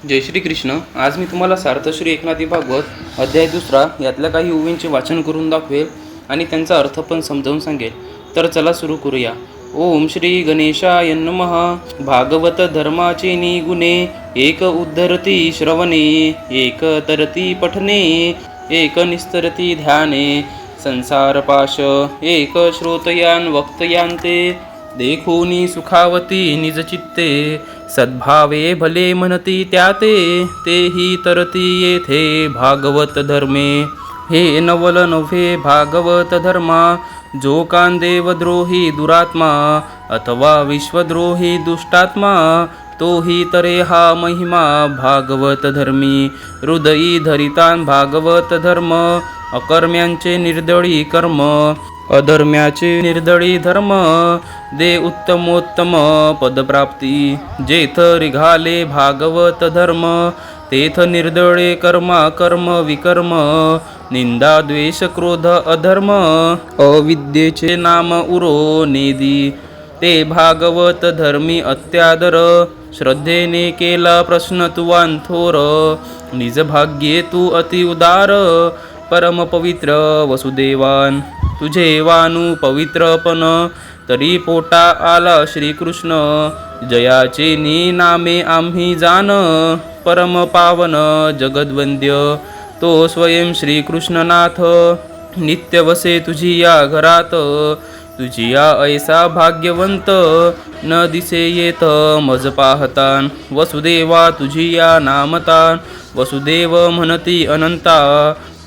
जय श्री कृष्ण. आज मी तुम्हाला सार्थश्री एकनाथी भागवत अध्याय 2 यातल्या काही ओवींचे वाचन करून दाखवेल आणि त्यांचा अर्थ पण समजावून सांगेल. तर चला सुरू करूया. ओम श्री गणेशाय नमः. भागवत धर्माचे निगुणे, एक उद्धरती श्रवणे, एक तरती पठने, एक निस्तरती ध्याने, संसार पाश एक श्रोतयान वक्तयांते, देखोनी सुखावती निज चित्ते, सद्भावे भले म्हणती त्याते, तेही तरती येथे भागवत धर्मे. हे नवल नव्हे भागवत धर्मा, जो कांदेवद्रोही दुरात्मा, अथवा विश्वद्रोही दुष्टात्मा, तोही तरे हा महिमा भागवत धर्मी. हृदयी धरितान भागवत धर्म, अकर्म्यांचे निर्दळी कर्म, अधर्म्याचे निर्दळी धर्म, दे उत्तमोत्तम पदप्राप्ती. जेथ रिघाले भागवत धर्म, तेथ निर्दळे कर्मा कर्म विकर्म, निंदा द्वेष क्रोध अधर्म, अविद्येचे नाम उरो नेदी. ते भागवत धर्मी अत्यादर, श्रद्धेने केला प्रश्न तुवान थोर, निज भाग्ये तू अति उदार, परम पवित्र वसुदेवान. तुझे वानू पवित्रपण, तरी पोटा आला श्रीकृष्ण, जयाचे नी नामे आम्ही जाण, परम पावन जगद्वंद्य तो स्वयं श्रीकृष्णनाथ. नित्य वसे तुझी या घरात, तुझी या ऐसा भाग्यवंत, न दिसे येत मज पाहतान. वसुदेवा तुझी या नामतान, वसुदेव म्हणती अनंता,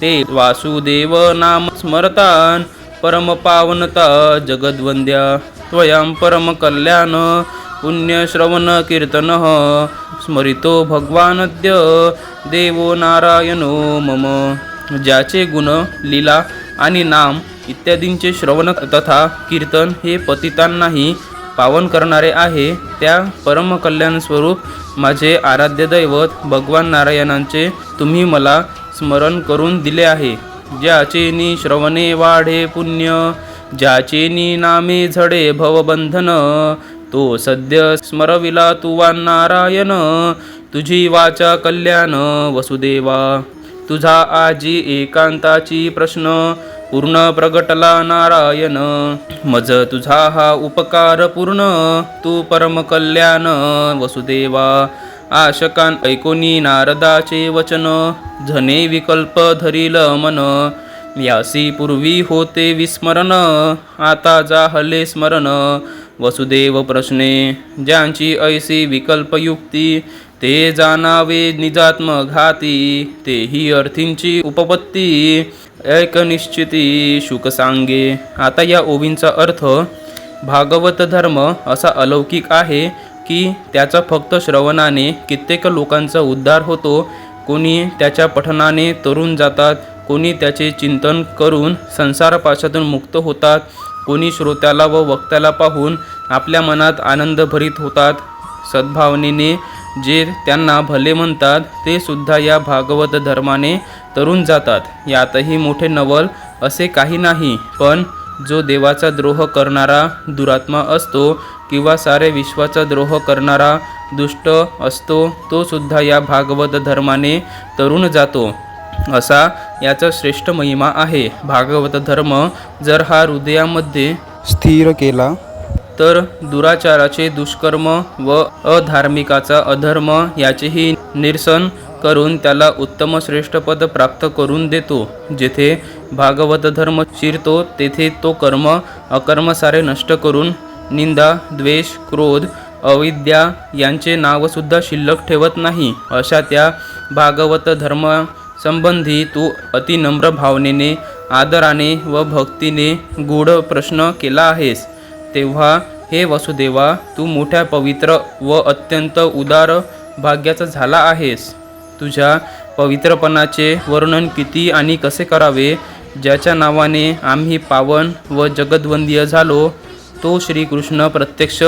ते वासुदेव नाम स्मरतान. परम पावनता जगद्वंद्या, त्वयां परम कल्याण, पुण्य श्रवण कीर्तन, स्मरितो भगवानद्य देवो नारायणो मम. ज्याचे गुण लीला आणि नाम इत्यादींचे श्रवण तथा कीर्तन हे पतितांनाही पावन करणारे आहे, त्या परम कल्याण स्वरूप माझे आराध्य दैवत भगवान नारायणांचे तुम्ही मला स्मरण करून दिले आहे. ज्याचे नी श्रवणे वाढे पुण्य, ज्याचे नी नामे झडे भवबंधन, तो सद्य स्मरविला तुवा नारायण. तुझी वाचा कल्याण वसुदेवा, तुझा आजी एकांताची प्रश्न, पूर्ण प्रगटला नारायण. मज तुझा हा उपकार पूर्ण, तू परम कल्याण वसुदेवा. आशकान ऐकोनी नारदाचे वचन, झने विकल्प धरिल मन, यासी पूर्वी होते विस्मरण, आता जाहले स्मरण. वसुदेव प्रश्ने, ज्यांची ऐसी विकल्पयुक्ती, ते जाणावे निजात्मघाती, तेही अर्थींची उपपत्ती, एक निश्चिती शुक सांगे. आता या ओवींचा अर्थ, भागवत धर्म असा अलौकिक आहे की त्याचा फक्त श्रवणाने कित्येक लोकांचा उद्धार होतो. कोणी त्याच्या पठणाने तरुण जातात, कोणी त्याचे चिंतन करून संसारपाशातून मुक्त होतात, कोणी श्रोत्याला व वक्त्याला पाहून आपल्या मनात आनंद भरीत होतात. सद्भावनेने जे त्यांना भले म्हणतात, ते सुद्धा या भागवत धर्माने तरुण जातात. यातही मोठे नवल असे काही नाही, पण जो देवाचा द्रोह करणारा दुरात्मा असतो किंवा सारे विश्वाचा द्रोह करणारा दुष्ट असतो, तो सुद्धा या भागवत धर्माने तरुण जातो, असा याचा श्रेष्ठ महिमा आहे. भागवत धर्म जर हा हृदयामध्ये स्थिर केला, तर दुराचाराचे दुष्कर्म व अधार्मिकाचा अधर्म याचेही निरसन करून त्याला उत्तम श्रेष्ठ पद प्राप्त करून देतो. जेथे भागवत धर्म शिरतो, तेथे तो कर्म अकर्म सारे नष्ट करून निंदा द्वेष क्रोध अविद्या यांचे नावसुद्धा शिल्लक ठेवत नाही. अशा त्या भागवत धर्म संबंधी तू अति नम्र भावनेने आदराने व भक्तीने गूढ प्रश्न केला आहेस. तेव्हा हे वसुदेवा, तू मोठ्या पवित्र व अत्यंत उदार भाग्याचा झाला आहेस. तुझ्या पवित्रपणाचे वर्णन किती आणि कसे करावे. ज्याच्या नावाने आम्ही पावन व जगद्वंदीय झालो, तो श्रीकृष्ण प्रत्यक्ष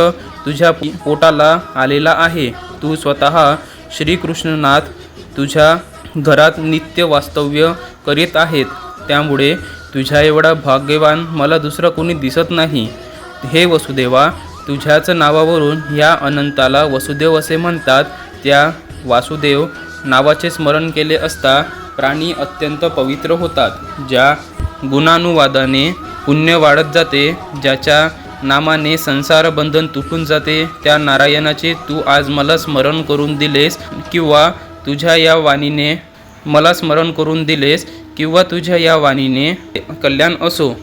तुझ्या पोटाला आलेला आहे. तू स्वतः श्रीकृष्णनाथ तुझ्या घरात नित्य वास्तव्य करीत आहेत. त्यामुळे तुझ्या एवढा भाग्यवान मला दुसरा कोणी दिसत नाही. हे वसुदेवा, तुझ्याच नावावरून या अनंताला वसुदेव असे म्हणतात. त्या वासुदेव नावाचे स्मरण केले असता प्राणी अत्यंत पवित्र होतात. ज्या गुणानुवादाने पुण्य वाढत जाते, ज्याच्या नामाने संसार बंधन तुटून जाते, त्या नारायणाचे तू आज मला स्मरण करून दिलेस किंवा तुझ्या या वाणीने मला स्मरण करून दिलेस किंवा तुझ्या या वाणीने कल्याण असो.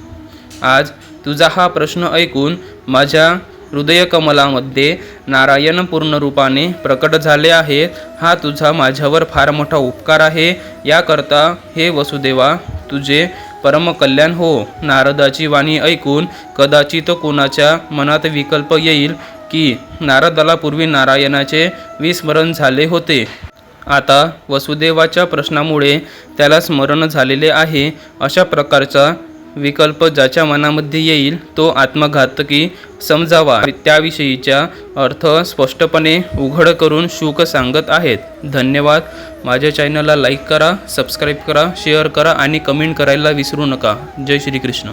आज तुझा हा प्रश्न ऐकून माझ्या हृदयकमलामध्ये नारायण पूर्ण रूपाने प्रकट झाले आहेत. हा तुझा माझ्यावर फार मोठा उपकार आहे. याकरता हे वसुदेवा तुझे परमकल्याण हो. नारदाची वाणी ऐकून कदाचित कोणाच्या मनात विकल्प येईल की नारदाला पूर्वी नारायणाचे विस्मरण झाले होते. आता वसुदेवाच्या प्रश्नामुळे त्याला स्मरण झालेले आहे. अशा प्रकारचा विकल्प ज्याच्या मनामध्ये येईल तो आत्मघातकी समजावा. त्याविषयीचा अर्थ स्पष्टपणे उघड करून शुक सांगत आहेत. धन्यवाद. माझ्या चॅनलला लाईक करा, सबस्क्राईब करा, शेअर करा आणि कमेंट करायला विसरू नका. जय श्री कृष्ण.